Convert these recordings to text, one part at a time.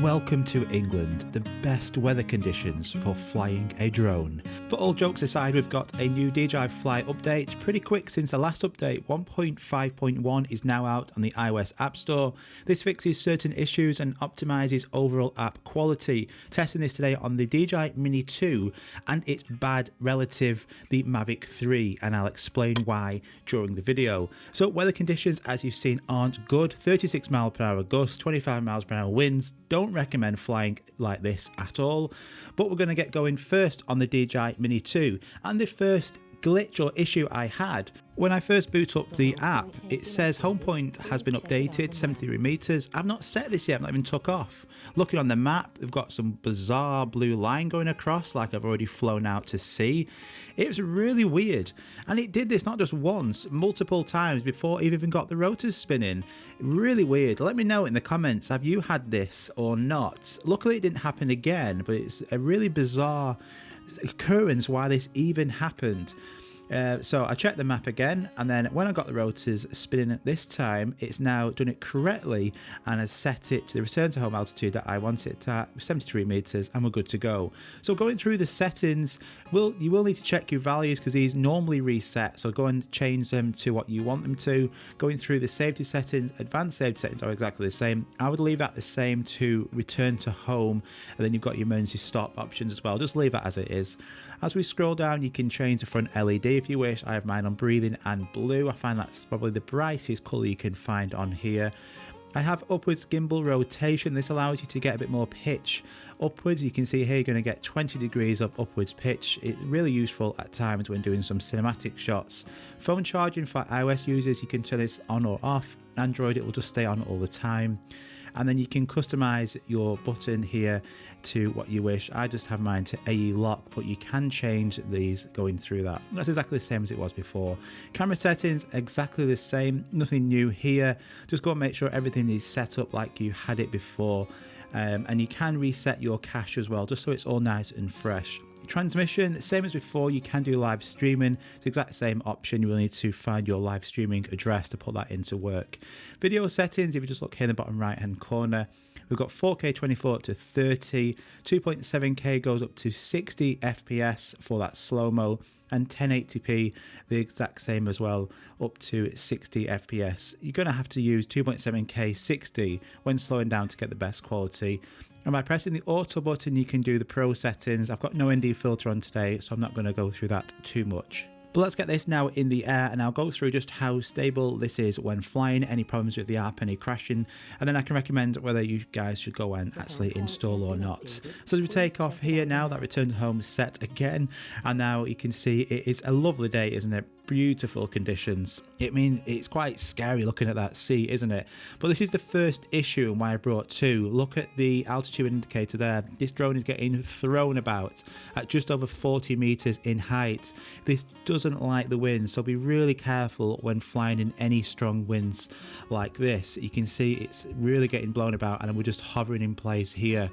Welcome to England, the best weather conditions for flying a drone. But all jokes aside, we've got a new DJI Fly update, pretty quick since the last update. 1.5.1 is now out on the iOS App Store. This fixes certain issues and optimizes overall app quality. Testing this today on the DJI Mini 2 and its bad relative, the Mavic 3, and I'll explain why during the video. So weather conditions, as you've seen, aren't good. 36 mph gusts, 25 mph winds. Don't recommend flying like this at all, but we're going to get going first on the DJI Mini 2. And the first glitch or issue I had when I first boot up the app, it says home point has been updated 73 meters. I've not set this yet, I've not even took off. Looking on the map, they've got some bizarre blue line going across like I've already flown out to sea. It was really weird, and it did this not just once, multiple times before it even got the rotors spinning. Really weird. Let me know in the comments, have you had this or not? Luckily it didn't happen again, but it's a really bizarre occurrence why this even happened. So I checked the map again, and then when I got the rotors spinning at this time, it's now done it correctly and has set it to the return to home altitude that I want it at, 73 meters, and we're good to go. So going through the settings, you will need to check your values because these normally reset, so go and change them to what you want them to. Going through the safety settings, advanced safety settings are exactly the same. I would leave that the same to return to home, and then you've got your emergency stop options as well. Just leave that as it is. As we scroll down, you can change the front LED if you wish. I have mine on breathing and blue. I find that's probably the brightest colour you can find on here. I have upwards gimbal rotation. This allows you to get a bit more pitch upwards. You can see here you're going to get 20 degrees of upwards pitch. It's really useful at times when doing some cinematic shots. Phone charging for iOS users, you can turn this on or off. Android, it will just stay on all the time. And then you can customize your button here to what you wish. I just have mine to AE lock, but you can change these going through that. That's exactly the same as it was before. Camera settings, exactly the same, nothing new here. Just go and make sure everything is set up like you had it before. And you can reset your cache as well, just so it's all nice and fresh. Transmission, same as before, you can do live streaming. It's the exact same option. You will need to find your live streaming address to put that into work. Video settings, if you just look here in the bottom right hand corner, we've got 4K 24 up to 30, 2.7K goes up to 60 FPS for that slow-mo, and 1080p, the exact same as well, up to 60 FPS. You're going to have to use 2.7K 60 when slowing down to get the best quality. And by pressing the auto button, you can do the pro settings. I've got no ND filter on today, so I'm not going to go through that too much. But let's get this now in the air, and I'll go through just how stable this is when flying, any problems with the app, any crashing, and then I can recommend whether you guys should go and actually install or not. So as we take off here now, that return to home is set again, and now you can see it is a lovely day, isn't it? Beautiful conditions. It's quite scary looking at that sea, isn't it? But this is the first issue and why I brought two. Look at the altitude indicator there. This drone is getting thrown about at just over 40 meters in height. This doesn't like the wind, so be really careful when flying in any strong winds like this. You can see it's really getting blown about, and we're just hovering in place here.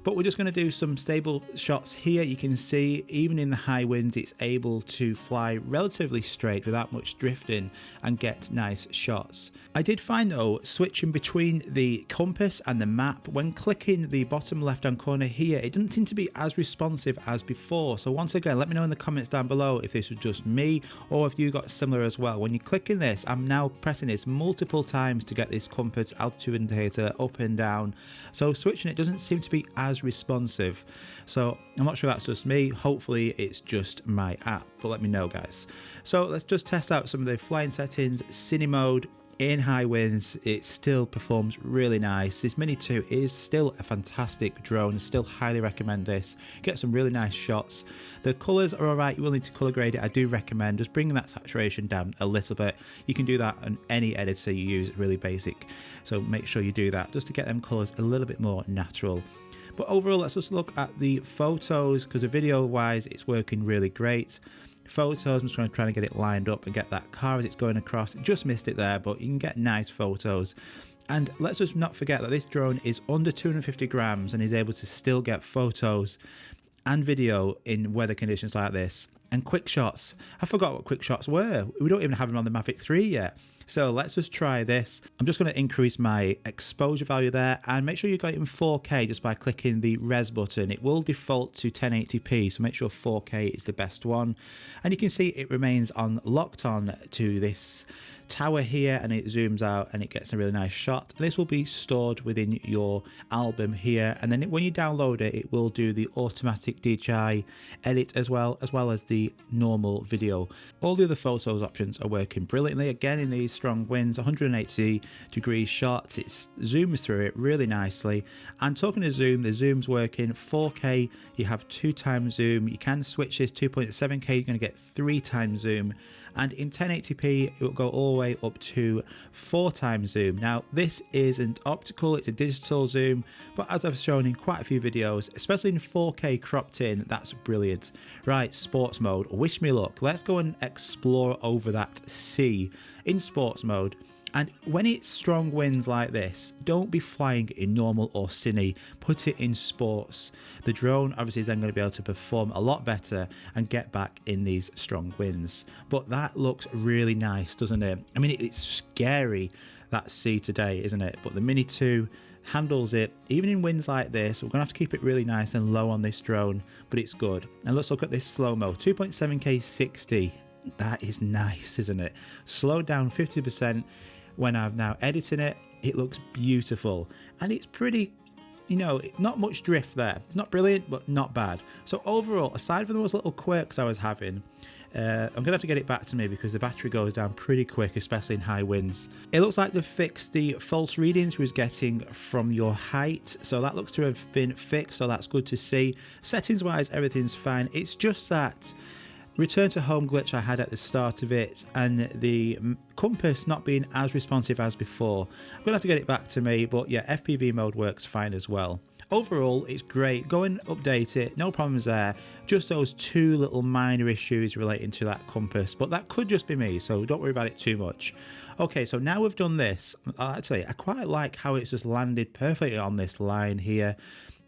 But we're just going to do some stable shots here. You can see even in the high winds, it's able to fly relatively straight without much drifting and get nice shots. I did find though, switching between the compass and the map, when clicking the bottom left hand corner here, it doesn't seem to be as responsive as before. So once again, let me know in the comments down below if this was just me or if you got similar as well. When you're clicking this, I'm now pressing this multiple times to get this compass altitude indicator up and down. So switching it doesn't seem to be as responsive, so I'm not sure that's just me. Hopefully it's just my app, but let me know, guys. So let's just test out some of the flying settings. Cine mode in high winds, it still performs really nice. This Mini 2 is still a fantastic drone, still highly recommend this. Get some really nice shots. The colors are all right, you will need to color grade it. I do recommend just bringing that saturation down a little bit. You can do that on any editor you use, really basic, so make sure you do that just to get them colors a little bit more natural. But overall, let's just look at the photos, because the video wise it's working really great. Photos, I'm just trying to get it lined up and get that car as it's going across. Just missed it there, but you can get nice photos. And let's just not forget that this drone is under 250 grams and is able to still get photos and video in weather conditions like this. And quick shots, I forgot what quick shots were. We don't even have them on the Mavic 3 yet. So let's just try this. I'm just going to increase my exposure value there, and make sure you got it in 4K just by clicking the res button. It will default to 1080p, so make sure 4K is the best one. And you can see it remains locked on to this tower here, and it zooms out and it gets a really nice shot. This will be stored within your album here, and then when you download it, it will do the automatic DJI edit as well as the normal video. All the other photos options are working brilliantly. Again, in these strong winds, 180 degree shots, it zooms through it really nicely. And talking to zoom, the zoom's working 4K. You have 2x zoom. You can switch this 2.7K. You're going to get 3x zoom. And in 1080p, it will go all the way up to 4x zoom. Now, this isn't optical, it's a digital zoom, but as I've shown in quite a few videos, especially in 4K cropped in, that's brilliant. Right, sports mode, wish me luck. Let's go and explore over that sea in sports mode. And when it's strong winds like this, don't be flying in normal or cine, put it in sports. The drone obviously is then going to be able to perform a lot better and get back in these strong winds. But that looks really nice, doesn't it? I mean, it's scary, that sea today, isn't it? But the Mini 2 handles it. Even in winds like this, we're going to have to keep it really nice and low on this drone, but it's good. And let's look at this slow-mo, 2.7K 60. That is nice, isn't it? Slowed down 50%. When I'm now editing it, it looks beautiful, and it's pretty, you know, not much drift there. It's not brilliant, but not bad. So overall, aside from those little quirks I was having, I'm gonna have to get it back to me because the battery goes down pretty quick, especially in high winds. It looks like they've fixed the false readings we was getting from your height, so that looks to have been fixed, so that's good to see. Settings wise, everything's fine. It's just that return to home glitch I had at the start of it, and the compass not being as responsive as before. I'm gonna have to get it back to me, but yeah, FPV mode works fine as well. Overall, it's great. Go and update it, no problems there. Just those two little minor issues relating to that compass, but that could just be me, so don't worry about it too much. Okay, so now we've done this, actually, I quite like how it's just landed perfectly on this line here.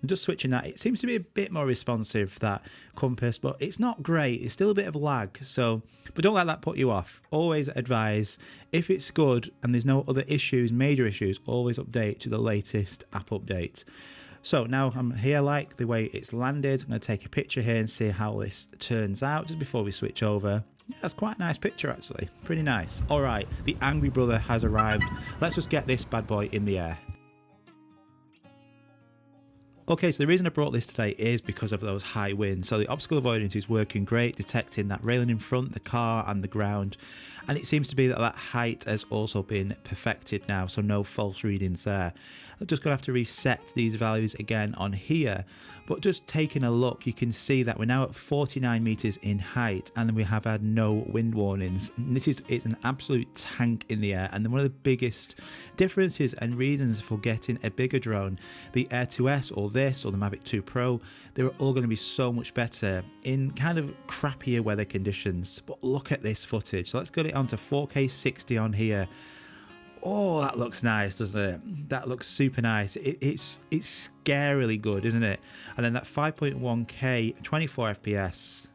I'm just switching that. It seems to be a bit more responsive, that compass, but it's not great. It's still a bit of lag. So, but don't let that put you off. Always advise, if it's good and there's no other issues, major issues, always update to the latest app update. So now I'm here, like the way it's landed. I'm going to take a picture here and see how this turns out just before we switch over. Yeah, that's quite a nice picture actually. Pretty nice. All right, the Angry Brother has arrived. Let's just get this bad boy in the air. Okay, so the reason I brought this today is because of those high winds. So the obstacle avoidance is working great, detecting that railing in front, the car and the ground. And it seems to be that that height has also been perfected now, so no false readings there. I'm just going to have to reset these values again on here. But just taking a look, you can see that we're now at 49 meters in height, and we have had no wind warnings. And it's an absolute tank in the air, and one of the biggest differences and reasons for getting a bigger drone, the Air 2S or this or the Mavic 2 Pro, they're all going to be so much better in kind of crappier weather conditions. But look at this footage. So let's get it onto 4K 60 on here. Oh, that looks nice, doesn't it? That looks super nice. It's scarily good, isn't it? And then that 5.1K 24 FPS.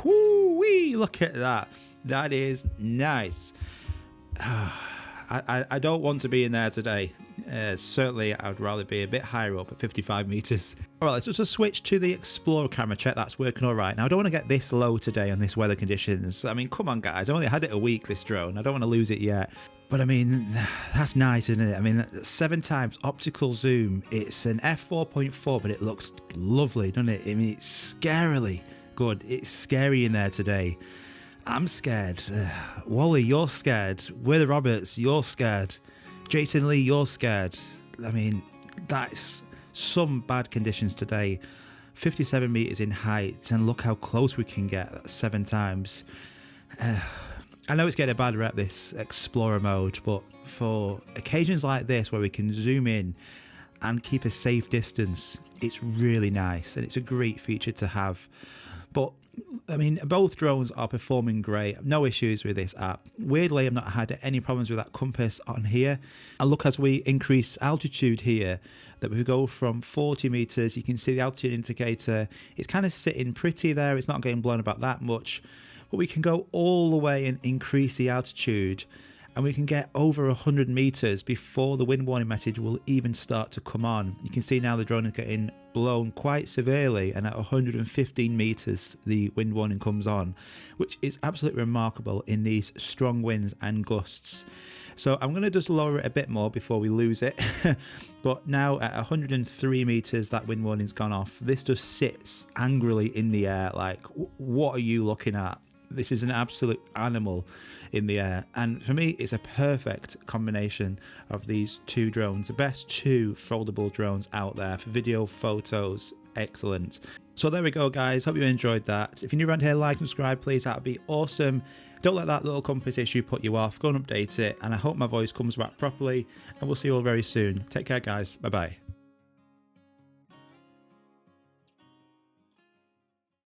Whoo-wee, look at that. That is nice. I don't want to be in there today. Certainly, I would rather be a bit higher up at 55 meters. All right, let's just switch to the Explorer camera. Check that's working all right. Now, I don't want to get this low today on this weather conditions. I mean, come on, guys. I've only had it a week, this drone. I don't want to lose it yet. But I mean, that's nice, isn't it? I mean, 7x optical zoom. It's an f4.4, but it looks lovely, doesn't it? I mean, it's scarily good. It's scary in there today. I'm scared. Wally, you're scared. Weather Roberts, you're scared. Jason Lee, you're scared. I mean, that's some bad conditions today. 57 meters in height, and look how close we can get. That's 7x. I know it's getting a bad rep, this Explorer mode, but for occasions like this where we can zoom in and keep a safe distance, it's really nice, and it's a great feature to have. But I mean, both drones are performing great. No issues with this app. Weirdly, I've not had any problems with that compass on here. And look, as we increase altitude here, that we go from 40 meters, you can see the altitude indicator. It's kind of sitting pretty there. It's not getting blown about that much. But we can go all the way and increase the altitude. and we can get over 100 meters before the wind warning message will even start to come on. You can see now the drone is getting blown quite severely, and at 115 meters the wind warning comes on, which is absolutely remarkable in these strong winds and gusts. So I'm going to just lower it a bit more before we lose it. But now at 103 meters that wind warning's gone off. This just sits angrily in the air like, what are you looking at? This is an absolute animal in the air, and for me it's a perfect combination of these two drones, the best two foldable drones out there for video, photos. Excellent. So there we go, guys. Hope you enjoyed that. If you're new around here, like and subscribe please, that'd be awesome. Don't let that little compass issue put you off. Go and update it, and I hope my voice comes back properly, and we'll see you all very soon. Take care, guys. Bye bye.